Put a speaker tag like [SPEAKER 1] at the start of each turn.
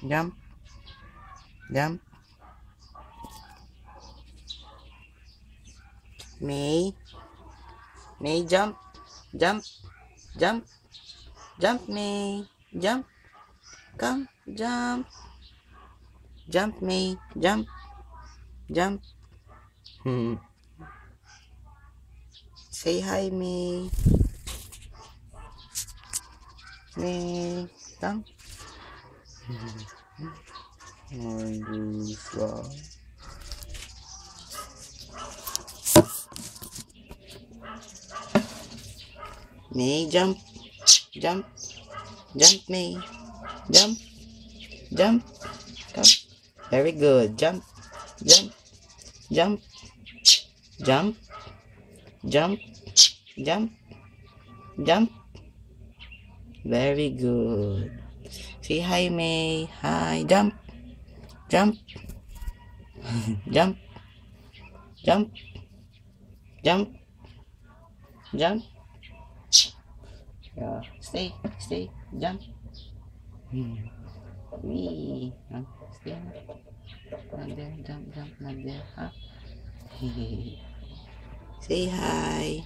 [SPEAKER 1] Jump. Jump. May. May, jump. Jump. Jump. Jump, May. Jump. Come. Jump. Jump, May. Jump. Jump. Say hi, May. May. Come. May, jump. Jump. Jump, May. Jump. Jump. Come. Very good. Jump. Jump. Jump. Jump. Jump. Jump. Jump. Very good. Say hi, May. Hi. Jump. Jump. Jump. Jump. Jump. Jump. Yeah. Stay. Stay. Jump. Wee. Stay. Not there. Jump. Jump. Not there. Huh? Say hi.